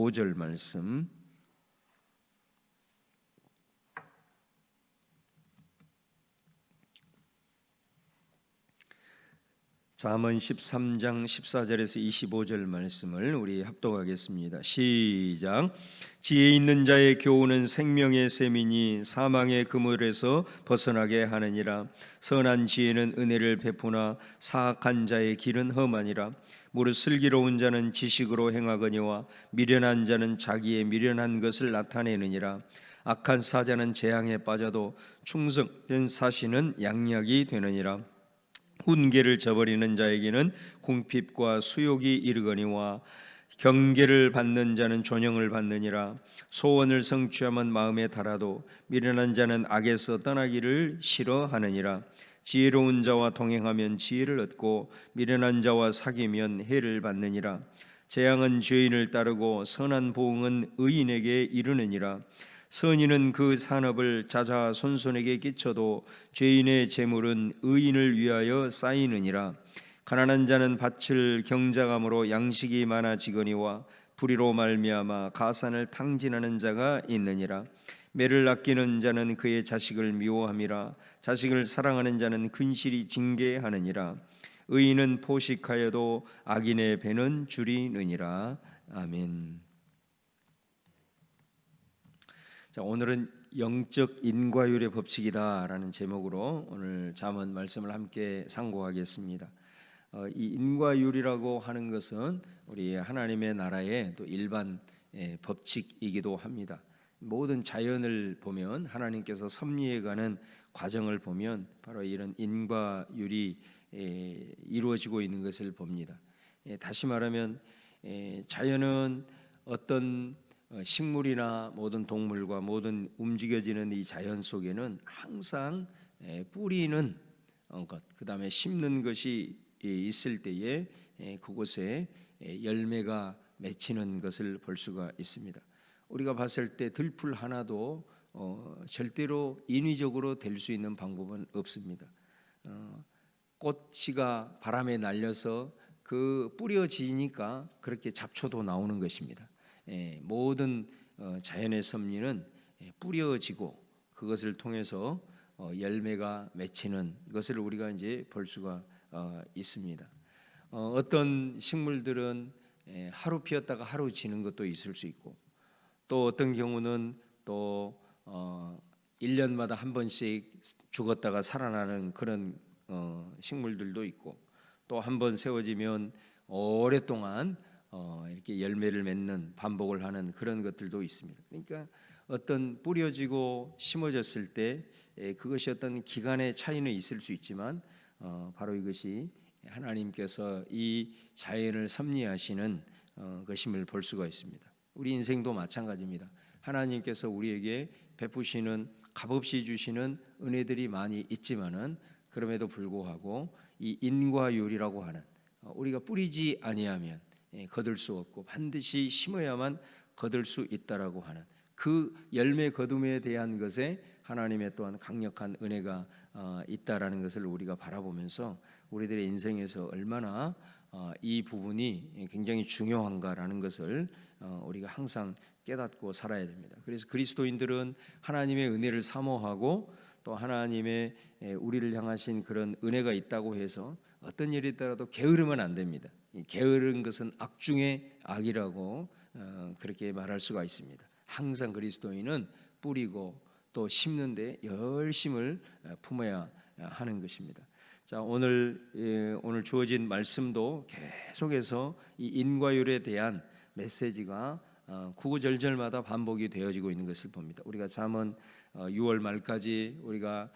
5절 말씀. 잠언 13장 14절에서 25절 말씀을 우리 합독하겠습니다. 시작. 지혜 있는 자의 교훈은 생명의 셈이니 사망의 그물에서 벗어나게 하느니라. 선한 지혜는 은혜를 베푸나 사악한 자의 길은 험하니라. 무릇 슬기로운 자는 지식으로 행하거니와 미련한 자는 자기의 미련한 것을 나타내느니라. 악한 사자는 재앙에 빠져도 충성된 사신은 양약이 되느니라. 훈계를 저버리는 자에게는 궁핍과 수욕이 이르거니와 경계를 받는 자는 존영을 받느니라. 소원을 성취하면 마음에 달아도 미련한 자는 악에서 떠나기를 싫어하느니라. 지혜로운 자와 동행하면 지혜를 얻고 미련한 자와 사귀면 해를 받느니라. 재앙은 죄인을 따르고 선한 보응은 의인에게 이르느니라. 선인은 그 산업을 자자손손에게 끼쳐도 죄인의 재물은 의인을 위하여 쌓이느니라. 가난한 자는 밭을 경작함으로 양식이 많아지거니와 불의로 말미암아 가산을 탕진하는 자가 있느니라. 매를 아끼는 자는 그의 자식을 미워함이라. 자식을 사랑하는 자는 근실이 징계하느니라. 의인은 포식하여도 악인의 배는 줄이느니라. 아멘. 자, 오늘은 영적 인과율의 법칙이다라는 제목으로 오늘 잠언 말씀을 함께 상고하겠습니다. 이 인과율이라고 하는 것은 우리 하나님의 나라의 또 일반 법칙이기도 합니다. 모든 자연을 보면 하나님께서 섭리해가는 과정을 보면 바로 이런 인과율이 이루어지고 있는 것을 봅니다. 다시 말하면 자연은 어떤 식물이나 모든 동물과 모든 움직여지는 이 자연 속에는 항상 뿌리는 것, 그 다음에 심는 것이 있을 때에 그곳에 열매가 맺히는 것을 볼 수가 있습니다. 우리가 봤을 때 들풀 하나도 절대로 인위적으로 될 수 있는 방법은 없습니다. 꽃씨가 바람에 날려서 그 뿌려지니까 그렇게 잡초도 나오는 것입니다. 모든 자연의 섭리는 뿌려지고 그것을 통해서 열매가 맺히는 것을 우리가 이제 볼 수가 있습니다. 어떤 식물들은 하루 피었다가 하루 지는 것도 있을 수 있고, 또 어떤 경우는 또 1년마다 한 번씩 죽었다가 살아나는 그런 식물들도 있고, 또 한 번 세워지면 오랫동안 이렇게 열매를 맺는 반복을 하는 그런 것들도 있습니다. 그러니까 어떤 뿌려지고 심어졌을 때 그것이 어떤 기간의 차이는 있을 수 있지만 바로 이것이 하나님께서 이 자연을 섭리하시는 것임을 볼 수가 있습니다. 우리 인생도 마찬가지입니다. 하나님께서 우리에게 베푸시는 값없이 주시는 은혜들이 많이 있지만은 그럼에도 불구하고 이 인과율이라고 하는 우리가 뿌리지 아니하면 거둘 수 없고 반드시 심어야만 거둘 수 있다라고 하는 그 열매 거둠에 대한 것에 하나님의 또한 강력한 은혜가 있다라는 것을 우리가 바라보면서 우리들의 인생에서 얼마나 이 부분이 굉장히 중요한가라는 것을 우리가 항상 깨닫고 살아야 됩니다. 그래서 그리스도인들은 하나님의 은혜를 사모하고 또 하나님의 우리를 향하신 그런 은혜가 있다고 해서 어떤 일이 있더라도 게으르면 안 됩니다. 게으른 것은 악 중의 악이라고 그렇게 말할 수가 있습니다. 항상 그리스도인은 뿌리고 또 심는데 열심을 품어야 하는 것입니다. 자, 오늘 주어진 말씀도 계속해서 이 인과율에 대한 메시지가 구구절절마다 반복이 되어지고 있는 것을 봅니다. 우리가 잠언 6월 말까지 우리가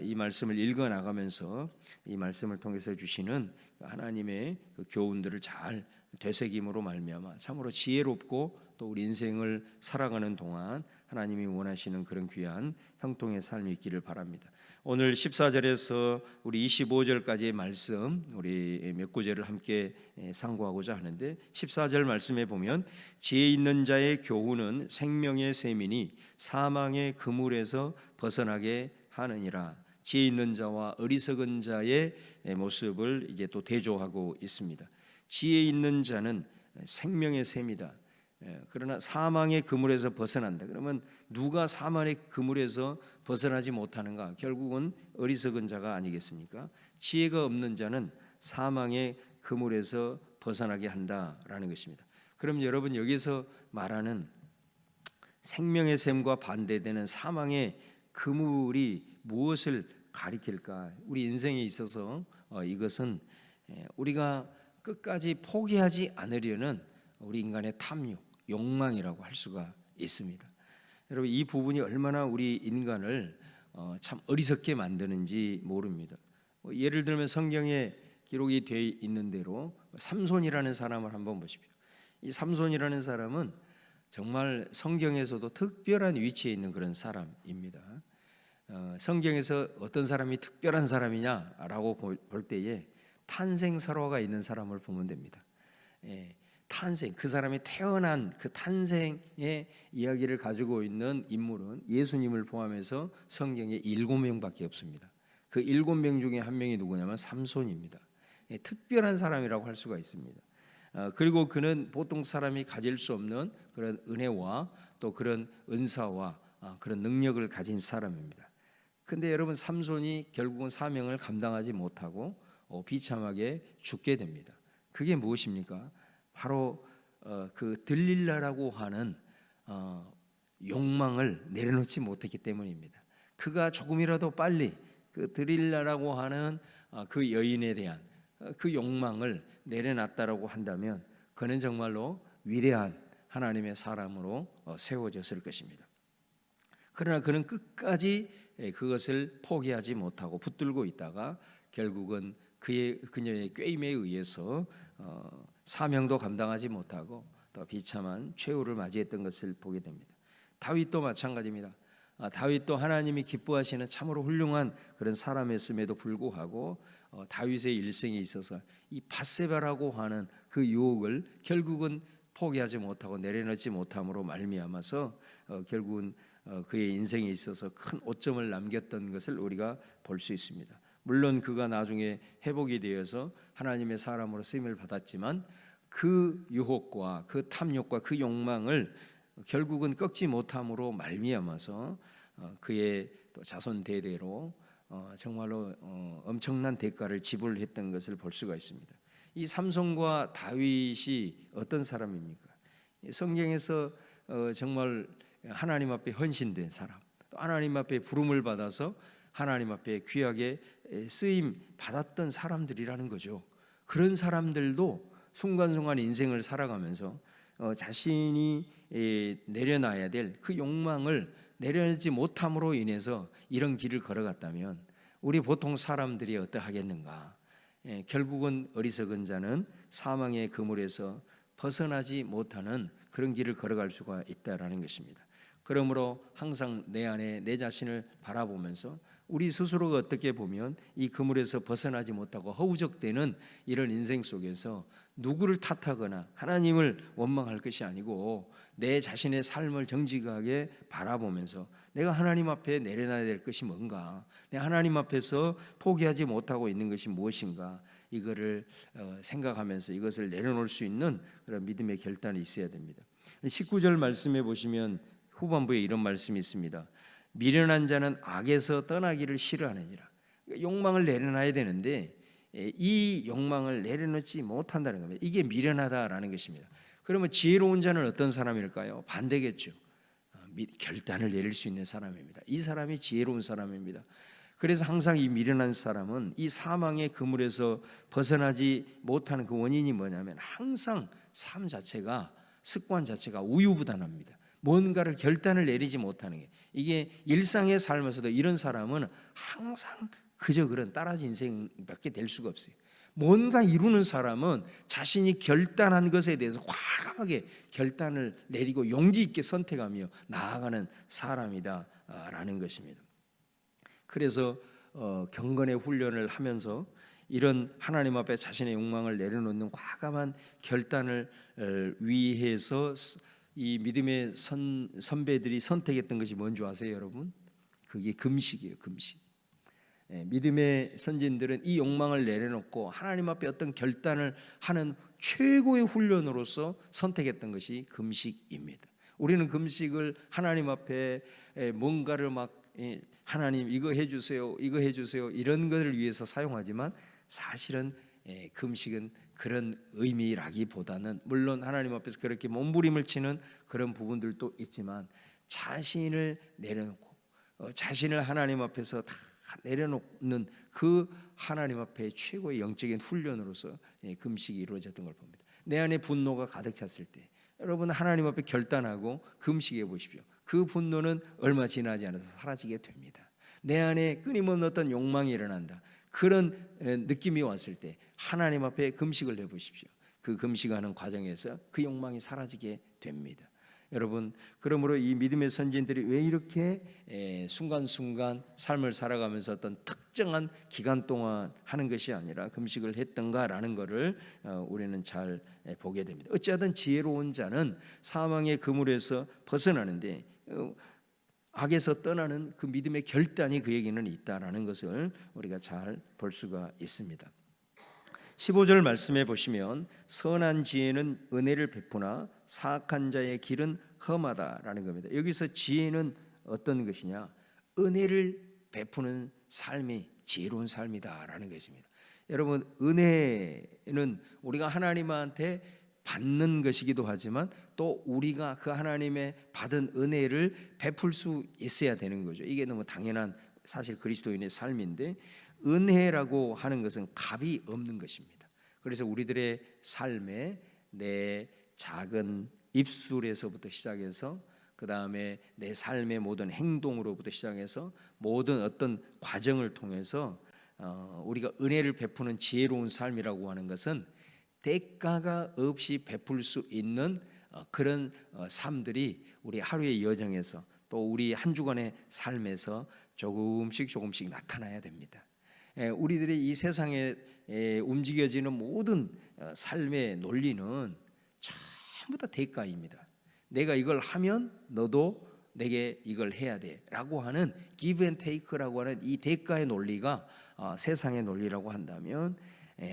이 말씀을 읽어 나가면서 이 말씀을 통해서 주시는 하나님의 그 교훈들을 잘 되새김으로 말미암아 참으로 지혜롭고 또 우리 인생을 살아가는 동안 하나님이 원하시는 그런 귀한 형통의 삶이 있기를 바랍니다. 오늘 14절에서 우리 25절까지의 말씀 우리 몇 구절을 함께 상고하고자 하는데 14절 말씀에 보면 지혜 있는 자의 교훈은 생명의 셈이니 사망의 그물에서 벗어나게 하느니라. 지혜 있는 자와 어리석은 자의 모습을 이제 또 대조하고 있습니다. 지혜 있는 자는 생명의 셈이다. 그러나 사망의 그물에서 벗어난다. 그러면 누가 사망의 그물에서 벗어나지 못하는가? 결국은 어리석은 자가 아니겠습니까? 지혜가 없는 자는 사망의 그물에서 벗어나게 한다라는 것입니다. 그럼 여러분 여기서 말하는 생명의 샘과 반대되는 사망의 그물이 무엇을 가리킬까? 우리 인생에 있어서 이것은 우리가 끝까지 포기하지 않으려는 우리 인간의 탐욕, 욕망이라고 할 수가 있습니다. 여러분 이 부분이 얼마나 우리 인간을 참 어리석게 만드는지 모릅니다. 예를 들면 성경에 기록이 되어 있는 대로 삼손이라는 사람을 한번 보십시오. 이 삼손이라는 사람은 정말 성경에서도 특별한 위치에 있는 그런 사람입니다. 성경에서 어떤 사람이 특별한 사람이냐라고 볼 때에 탄생설화가 있는 사람을 보면 됩니다. 탄생, 그 사람이 태어난 그 탄생의 이야기를 가지고 있는 인물은 예수님을 포함해서 성경에 7명밖에 없습니다. 그 7명 중에 한 명이 누구냐면 삼손입니다. 특별한 사람이라고 할 수가 있습니다. 그리고 그는 보통 사람이 가질 수 없는 그런 은혜와 또 그런 은사와 그런 능력을 가진 사람입니다. 근데 여러분 삼손이 결국은 사명을 감당하지 못하고 비참하게 죽게 됩니다. 그게 무엇입니까? 바로 그 들릴라라고 하는 욕망을 내려놓지 못했기 때문입니다. 그가 조금이라도 빨리 그 들릴라라고 하는 그 여인에 대한 그 욕망을 내려놨다라고 한다면 그는 정말로 위대한 하나님의 사람으로 세워졌을 것입니다. 그러나 그는 끝까지 그것을 포기하지 못하고 붙들고 있다가 결국은 그녀의 꾀임에 의해서 사명도 감당하지 못하고 또 비참한 최후를 맞이했던 것을 보게 됩니다. 다윗도 마찬가지입니다. 다윗도 하나님이 기뻐하시는 참으로 훌륭한 그런 사람이었음에도 불구하고 다윗의 일생에 있어서 이 밧세바라고 하는 그 유혹을 결국은 포기하지 못하고 내려놓지 못함으로 말미암아서 결국은 그의 인생에 있어서 큰 오점을 남겼던 것을 우리가 볼 수 있습니다. 물론 그가 나중에 회복이 되어서 하나님의 사람으로 쓰임을 받았지만 그 유혹과 그 탐욕과 그 욕망을 결국은 꺾지 못함으로 말미암아서 그의 또 자손 대대로 정말로 엄청난 대가를 지불했던 것을 볼 수가 있습니다. 이 삼손과 다윗이 어떤 사람입니까? 성경에서 정말 하나님 앞에 헌신된 사람, 또 하나님 앞에 부름을 받아서 하나님 앞에 귀하게 쓰임 받았던 사람들이라는 거죠. 그런 사람들도 순간순간 인생을 살아가면서 자신이 내려놔야 될 그 욕망을 내려놓지 못함으로 인해서 이런 길을 걸어갔다면 우리 보통 사람들이 어떠하겠는가? 결국은 어리석은 자는 사망의 그물에서 벗어나지 못하는 그런 길을 걸어갈 수가 있다라는 것입니다. 그러므로 항상 내 안에 내 자신을 바라보면서 우리 스스로가 어떻게 보면 이 그물에서 벗어나지 못하고 허우적대는 이런 인생 속에서 누구를 탓하거나 하나님을 원망할 것이 아니고 내 자신의 삶을 정직하게 바라보면서 내가 하나님 앞에 내려놔야 될 것이 뭔가, 내가 하나님 앞에서 포기하지 못하고 있는 것이 무엇인가, 이거를 생각하면서 이것을 내려놓을 수 있는 그런 믿음의 결단이 있어야 됩니다. 19절 말씀해 보시면 후반부에 이런 말씀이 있습니다. 미련한 자는 악에서 떠나기를 싫어하느니라. 욕망을 내려놔야 되는데 이 욕망을 내려놓지 못한다는 겁니다. 이게 미련하다라는 것입니다. 그러면 지혜로운 자는 어떤 사람일까요? 반대겠죠. 결단을 내릴 수 있는 사람입니다. 이 사람이 지혜로운 사람입니다. 그래서 항상 이 미련한 사람은 이 사망의 그물에서 벗어나지 못하는 그 원인이 뭐냐면 항상 삶 자체가, 습관 자체가 우유부단합니다. 뭔가를 결단을 내리지 못하는 게, 이게 일상의 삶에서도 이런 사람은 항상 그저 그런 따라지 인생밖에 될 수가 없어요. 뭔가 이루는 사람은 자신이 결단한 것에 대해서 과감하게 결단을 내리고 용기 있게 선택하며 나아가는 사람이다라는 것입니다. 그래서 경건의 훈련을 하면서 이런 하나님 앞에 자신의 욕망을 내려놓는 과감한 결단을 위해서 이 믿음의 선배들이 선택했던 것이 뭔지 아세요, 여러분? 그게 금식이에요, 금식. 믿음의 선진들은 이 욕망을 내려놓고 하나님 앞에 어떤 결단을 하는 최고의 훈련으로서 선택했던 것이 금식입니다. 우리는 금식을 하나님 앞에 뭔가를 막 하나님 이거 해주세요, 이거 해주세요 이런 것을 위해서 사용하지만 사실은 금식은 그런 의미라기보다는 물론 하나님 앞에서 그렇게 몸부림을 치는 그런 부분들도 있지만 자신을 내려놓고 자신을 하나님 앞에서 다 내려놓는 그 하나님 앞에 최고의 영적인 훈련으로서 금식이 이루어졌던 걸 봅니다. 내 안에 분노가 가득 찼을 때 여러분 하나님 앞에 결단하고 금식해 보십시오. 그 분노는 얼마 지나지 않아서 사라지게 됩니다. 내 안에 끊임없는 어떤 욕망이 일어난다. 그런 느낌이 왔을 때 하나님 앞에 금식을 해보십시오. 그 금식하는 과정에서 그 욕망이 사라지게 됩니다. 여러분, 그러므로 이 믿음의 선진들이 왜 이렇게 순간순간 삶을 살아가면서 어떤 특정한 기간 동안 하는 것이 아니라 금식을 했던가라는 것을 우리는 잘 보게 됩니다. 어찌하든 지혜로운 자는 사망의 그물에서 벗어나는데 악에서 떠나는 그 믿음의 결단이 그에게는 있다라는 것을 우리가 잘 볼 수가 있습니다. 15절 말씀해 보시면 선한 지혜는 은혜를 베푸나 사악한 자의 길은 험하다라는 겁니다. 여기서 지혜는 어떤 것이냐? 은혜를 베푸는 삶이 지혜로운 삶이다라는 것입니다. 여러분, 은혜는 우리가 하나님한테 받는 것이기도 하지만 또 우리가 그 하나님의 받은 은혜를 베풀 수 있어야 되는 거죠. 이게 너무 당연한 사실 그리스도인의 삶인데 은혜라고 하는 것은 값이 없는 것입니다. 그래서 우리들의 삶에 내 작은 입술에서부터 시작해서 그 다음에 내 삶의 모든 행동으로부터 시작해서 모든 어떤 과정을 통해서 우리가 은혜를 베푸는 지혜로운 삶이라고 하는 것은 대가가 없이 베풀 수 있는 그런 삶들이 우리 하루의 여정에서 또 우리 한 주간의 삶에서 조금씩 나타나야 됩니다. 우리들이 이 세상에 움직여지는 모든 삶의 논리는 전부 다 대가입니다. 내가 이걸 하면 너도 내게 이걸 해야 돼라고 하는 give and take라고 하는 이 대가의 논리가 세상의 논리라고 한다면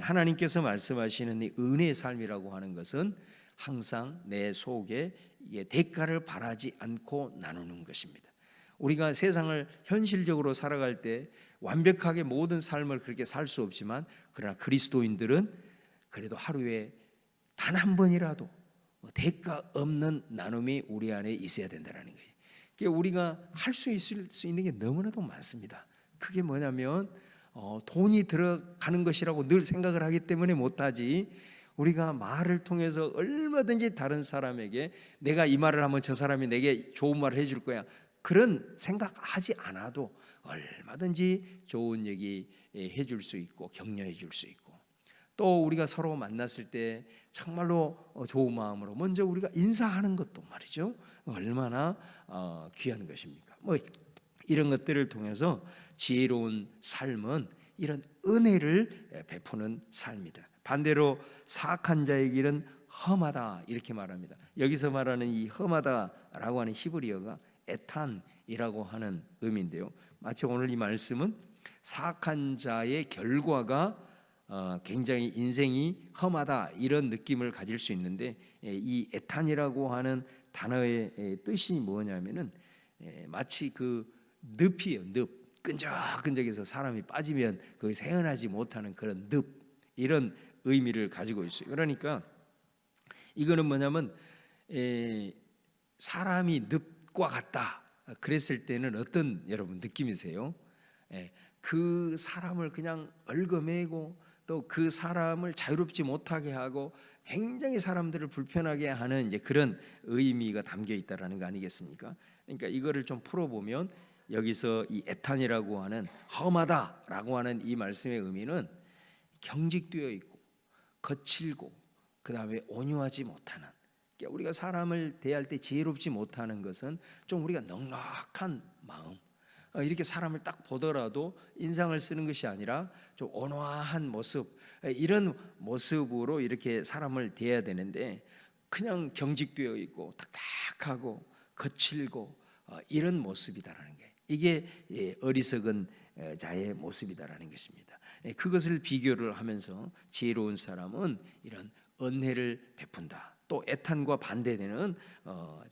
하나님께서 말씀하시는 이 은혜의 삶이라고 하는 것은 항상 내 속에 대가를 바라지 않고 나누는 것입니다. 우리가 세상을 현실적으로 살아갈 때 완벽하게 모든 삶을 그렇게 살 수 없지만 그러나 그리스도인들은 그래도 하루에 단 한 번이라도 대가 없는 나눔이 우리 안에 있어야 된다는 거예요. 그러니까 우리가 할 수 있는 게 너무나도 많습니다. 그게 뭐냐면 돈이 들어가는 것이라고 늘 생각을 하기 때문에 못하지, 우리가 말을 통해서 얼마든지 다른 사람에게 내가 이 말을 하면 저 사람이 내게 좋은 말을 해줄 거야, 그런 생각하지 않아도 얼마든지 좋은 얘기 해줄 수 있고 격려해 줄 수 있고, 또 우리가 서로 만났을 때 정말로 좋은 마음으로 먼저 우리가 인사하는 것도 말이죠, 얼마나 귀한 것입니까? 뭐 이런 것들을 통해서 지혜로운 삶은 이런 은혜를 베푸는 삶이다. 반대로 사악한 자의 길은 험하다 이렇게 말합니다. 여기서 말하는 이 험하다라고 하는 히브리어가 에탄이라고 하는 의미인데요, 마치 오늘 이 말씀은 사악한 자의 결과가 굉장히 인생이 험하다 이런 느낌을 가질 수 있는데, 이 에탄이라고 하는 단어의 뜻이 뭐냐면은 마치 그 늪이에요. 늪, 끈적끈적해서 사람이 빠지면 거기서 헤어나지 못하는 그런 늪, 이런 의미를 가지고 있어요. 그러니까 이거는 뭐냐면 사람이 늪과 같다 그랬을 때는 어떤 여러분 느낌이세요? 그 사람을 그냥 얽어매고 또 그 사람을 자유롭지 못하게 하고 굉장히 사람들을 불편하게 하는 이제 그런 의미가 담겨 있다라는 거 아니겠습니까? 그러니까 이거를 좀 풀어보면 여기서 이 에탄이라고 하는 험하다라고 하는 이 말씀의 의미는 경직되어 있고 거칠고 그 다음에 온유하지 못하는, 그러니까 우리가 사람을 대할 때 지혜롭지 못하는 것은 좀 우리가 넉넉한 마음, 이렇게 사람을 딱 보더라도 인상을 쓰는 것이 아니라 좀 온화한 모습, 이런 모습으로 이렇게 사람을 대해야 되는데 그냥 경직되어 있고 딱딱하고 거칠고 이런 모습이다라는 게, 이게 어리석은 자의 모습이다라는 것입니다. 그것을 비교를 하면서 지혜로운 사람은 이런 은혜를 베푼다. 또 애탄과 반대되는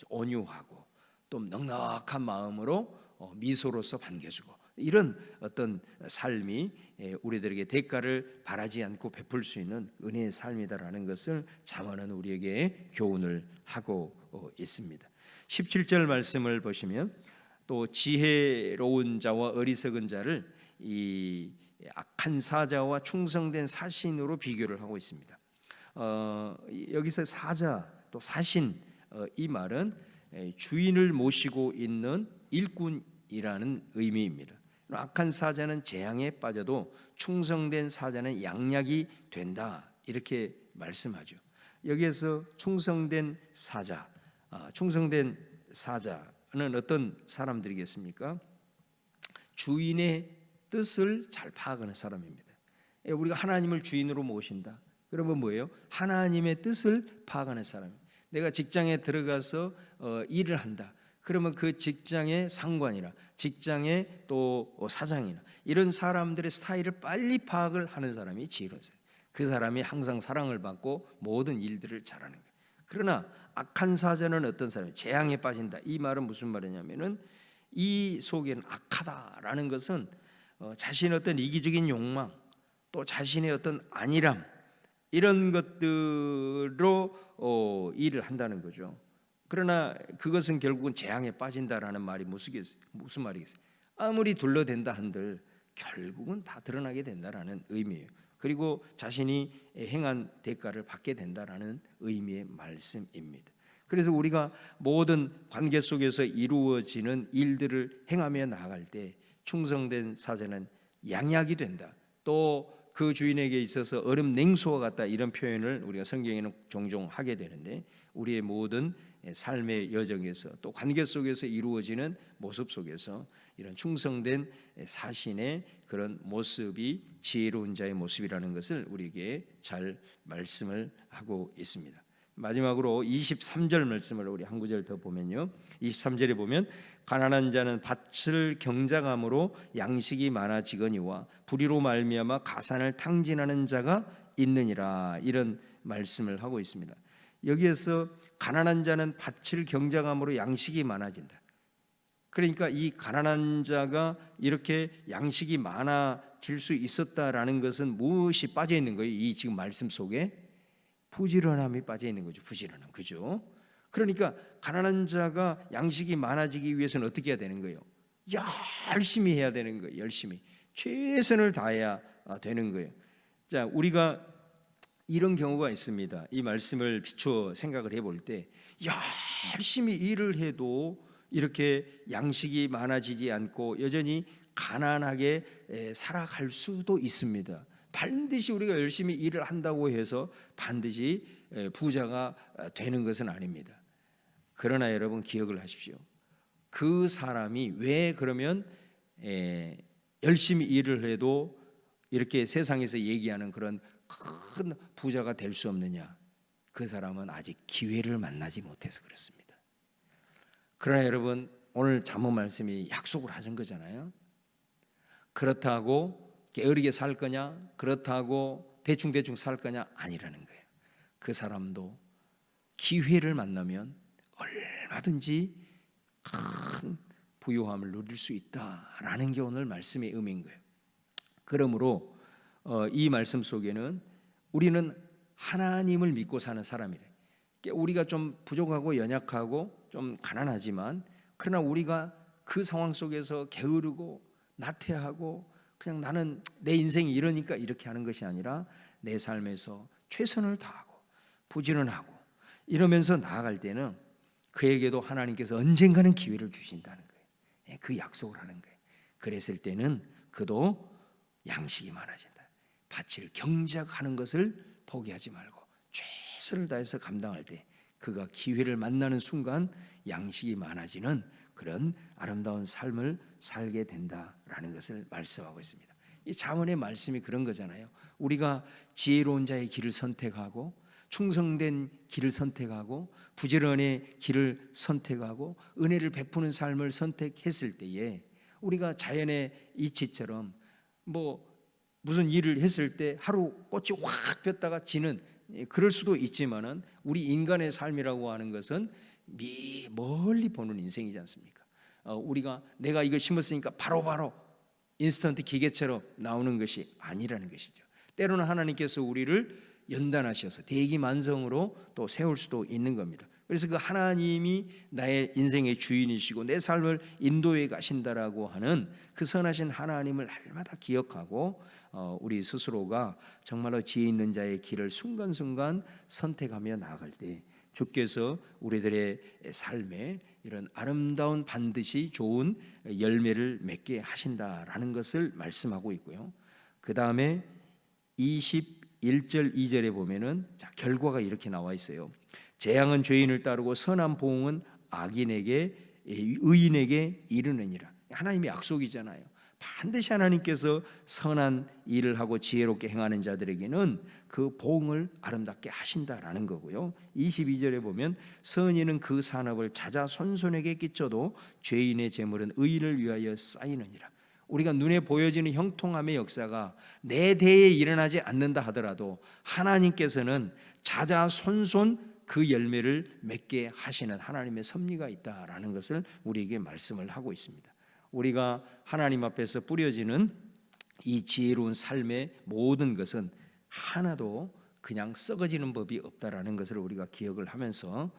온유하고 또 넉넉한 마음으로 미소로서 반겨주고, 이런 어떤 삶이 우리들에게 대가를 바라지 않고 베풀 수 있는 은혜의 삶이다라는 것을 잠언은 우리에게 교훈을 하고 있습니다. 17절 말씀을 보시면 또 지혜로운 자와 어리석은 자를 이 악한 사자와 충성된 사신으로 비교를 하고 있습니다. 여기서 사자 또 사신, 이 말은 주인을 모시고 있는 일꾼이라는 의미입니다. 악한 사자는 재앙에 빠져도 충성된 사자는 양약이 된다, 이렇게 말씀하죠. 여기에서 충성된 사자, 충성된 사자는 어떤 사람들이겠습니까? 주인의 뜻을 잘 파악하는 사람입니다. 우리가 하나님을 주인으로 모신다, 그러면 뭐예요? 하나님의 뜻을 파악하는 사람. 내가 직장에 들어가서 일을 한다, 그러면 그 직장의 상관이나 직장의 또 사장이나 이런 사람들의 스타일을 빨리 파악을 하는 사람이 지혜로워요. 그 사람이 항상 사랑을 받고 모든 일들을 잘하는 거예요. 그러나 악한 사자는 어떤 사람이 재앙에 빠진다. 이 말은 무슨 말이냐면은 이 속에는 악하다라는 것은 자신의 어떤 이기적인 욕망, 또 자신의 어떤 안일함, 이런 것들로 일을 한다는 거죠. 그러나 그것은 결국은 재앙에 빠진다라는 말이 무슨 말이겠어요? 아무리 둘러댄다 한들 결국은 다 드러나게 된다라는 의미예요. 그리고 자신이 행한 대가를 받게 된다라는 의미의 말씀입니다. 그래서 우리가 모든 관계 속에서 이루어지는 일들을 행하며 나아갈 때 충성된 사자는 양약이 된다, 또 그 주인에게 있어서 얼음 냉수와 같다, 이런 표현을 우리가 성경에는 종종 하게 되는데, 우리의 모든 삶의 여정에서 또 관계 속에서 이루어지는 모습 속에서 이런 충성된 사신의 그런 모습이 지혜로운 자의 모습이라는 것을 우리에게 잘 말씀을 하고 있습니다. 마지막으로 23절 말씀을 우리 한 구절 더 보면요, 23절에 보면 가난한 자는 밭을 경작함으로 양식이 많아지거니와 불의로 말미암아 가산을 탕진하는 자가 있느니라, 이런 말씀을 하고 있습니다. 여기에서 가난한 자는 밭을 경작함으로 양식이 많아진다. 그러니까 이 가난한 자가 이렇게 양식이 많아질 수 있었다라는 것은 무엇이 빠져 있는 거예요? 이 지금 말씀 속에 부지런함이 빠져 있는 거죠. 부지런함, 그죠? 그러니까 가난한 자가 양식이 많아지기 위해서는 어떻게 해야 되는 거예요? 열심히 해야 되는 거예요. 열심히 최선을 다해야 되는 거예요. 자, 우리가 이런 경우가 있습니다. 이 말씀을 비추어 생각을 해볼 때 열심히 일을 해도 이렇게 양식이 많아지지 않고 여전히 가난하게 살아갈 수도 있습니다. 반드시 우리가 열심히 일을 한다고 해서 반드시 부자가 되는 것은 아닙니다. 그러나 여러분 기억을 하십시오. 그 사람이 왜 그러면 열심히 일을 해도 이렇게 세상에서 얘기하는 그런 큰 부자가 될 수 없느냐? 그 사람은 아직 기회를 만나지 못해서 그렇습니다. 그러나 여러분, 오늘 잠언 말씀이 약속을 하신 거잖아요. 그렇다고 게으르게 살 거냐? 그렇다고 대충 살 거냐? 아니라는 거예요. 그 사람도 기회를 만나면 얼마든지 큰 부유함을 누릴 수 있다라는 게 오늘 말씀의 의미인 거예요. 그러므로 이 말씀 속에는 우리는 하나님을 믿고 사는 사람이래. 우리가 좀 부족하고 연약하고 좀 가난하지만, 그러나 우리가 그 상황 속에서 게으르고 나태하고 그냥 나는 내 인생이 이러니까 이렇게 하는 것이 아니라 내 삶에서 최선을 다하고 부지런하고 이러면서 나아갈 때는 그에게도 하나님께서 언젠가는 기회를 주신다는 거예요. 그 약속을 하는 거예요. 그랬을 때는 그도 양식이 많아진다. 밭을 경작하는 것을 포기하지 말고 최선을 다해서 감당할 때 그가 기회를 만나는 순간 양식이 많아지는 그런 아름다운 삶을 살게 된다라는 것을 말씀하고 있습니다. 이 잠언의 말씀이 그런 거잖아요. 우리가 지혜로운 자의 길을 선택하고 충성된 길을 선택하고 부지런의 길을 선택하고 은혜를 베푸는 삶을 선택했을 때에 우리가 자연의 이치처럼 무슨 일을 했을 때 하루 꽃이 확 폈다가 지는 그럴 수도 있지만은 우리 인간의 삶이라고 하는 것은 멀리 보는 인생이지 않습니까? 우리가 내가 이걸 심었으니까 바로바로 인스턴트 기계처럼 나오는 것이 아니라는 것이죠. 때로는 하나님께서 우리를 연단하셔서 대기만성으로 또 세울 수도 있는 겁니다. 그래서 그 하나님이 나의 인생의 주인이시고 내 삶을 인도해 가신다라고 하는 그 선하신 하나님을 날마다 기억하고 우리 스스로가 정말로 지혜 있는 자의 길을 순간순간 선택하며 나아갈 때 주께서 우리들의 삶에 이런 아름다운 반드시 좋은 열매를 맺게 하신다라는 것을 말씀하고 있고요. 그 다음에 21절 2절에 보면은 결과가 이렇게 나와 있어요. 재앙은 죄인을 따르고 선한 보응은 의인에게 이르느니라. 하나님의 약속이잖아요. 반드시 하나님께서 선한 일을 하고 지혜롭게 행하는 자들에게는 그 보응을 아름답게 하신다라는 거고요. 22절에 보면 선인은 그 산업을 자자손손에게 끼쳐도 죄인의 재물은 의인을 위하여 쌓이느니라. 우리가 눈에 보여지는 형통함의 역사가 내 대에 일어나지 않는다 하더라도 하나님께서는 자자손손 그 열매를 맺게 하시는 하나님의 섭리가 있다라는 것을 우리에게 말씀을 하고 있습니다. 우리가 하나님 앞에서 뿌려지는 이 지혜로운 삶의 모든 것은 하나도 그냥 썩어지는 법이 없다라는 것을 우리가 기억을 하면서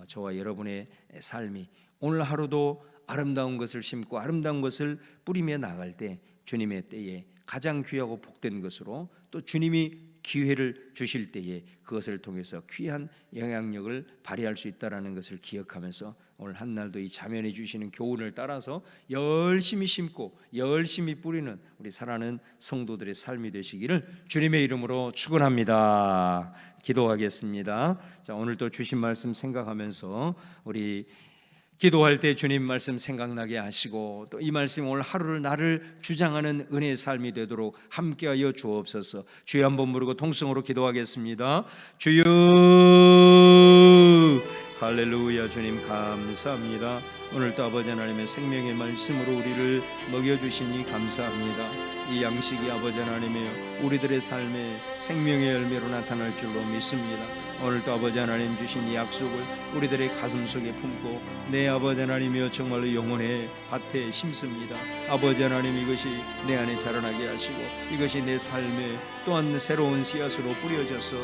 저와 여러분의 삶이 오늘 하루도 아름다운 것을 심고 아름다운 것을 뿌리며 나갈 때 주님의 때에 가장 귀하고 복된 것으로 또 주님이 기회를 주실 때에 그것을 통해서 귀한 영향력을 발휘할 수 있다는 것을 기억하면서 오늘 한날도 이 자면해 주시는 교훈을 따라서 열심히 심고 열심히 뿌리는 우리 사랑하는 성도들의 삶이 되시기를 주님의 이름으로 축원합니다. 기도하겠습니다. 자, 오늘 또 주신 말씀 생각하면서 우리 기도할 때 주님 말씀 생각나게 하시고 또 이 말씀 오늘 하루를 나를 주장하는 은혜의 삶이 되도록 함께하여 주옵소서. 주여 한번 부르고 통성으로 기도하겠습니다. 주여 할렐루야. 주님 감사합니다. 오늘도 아버지 하나님의 생명의 말씀으로 우리를 먹여주시니 감사합니다. 이 양식이 아버지 하나님의 우리들의 삶에 생명의 열매로 나타날 줄로 믿습니다. 오늘도 아버지 하나님 주신 이 약속을 우리들의 가슴 속에 품고 내 아버지 하나님이여 정말로 영혼의 밭에 심습니다. 아버지 하나님 이것이 내 안에 자라나게 하시고 이것이 내 삶에 또한 새로운 씨앗으로 뿌려져서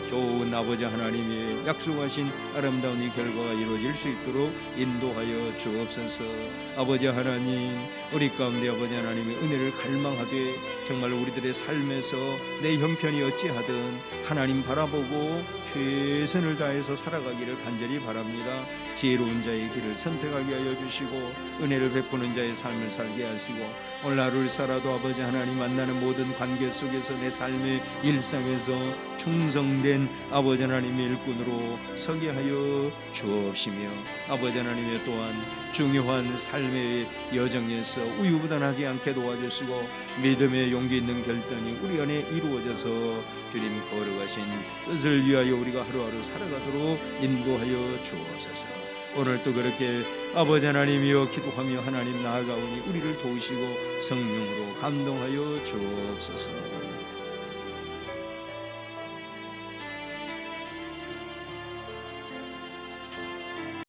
좋은 아버지 하나님의 약속하신 아름다운 이 결과가 이루어질 수 있도록 인도하여 주옵소서. 아버지 하나님 우리 가운데 아버지 하나님의 은혜를 갈망하되 정말 우리들의 삶에서 내 형편이 어찌하든 하나님 바라보고 최선을 다해서 살아가기를 간절히 바랍니다. 지혜로운 자의 길을 선택하게 하여 주시고 은혜를 베푸는 자의 삶을 살게 하시고 오늘 하루를 살아도 아버지 하나님 만나는 모든 관계 속에서 내 삶의 일상에서 충성된 아버지 하나님의 일꾼으로 서게 하여 주옵시며 아버지 하나님의 또한 중요한 삶의 여정에서 우유부단하지 않게 도와주시고 믿음의 용기 있는 결단이 우리 안에 이루어져서 주님 거룩하신 뜻을 위하여 우리가 하루하루 살아가도록 인도하여 주옵소서. 오늘 또 그렇게 아버지 하나님이여 기도하며 하나님 나아가오니 우리를 도우시고 성령으로 감동하여 주옵소서.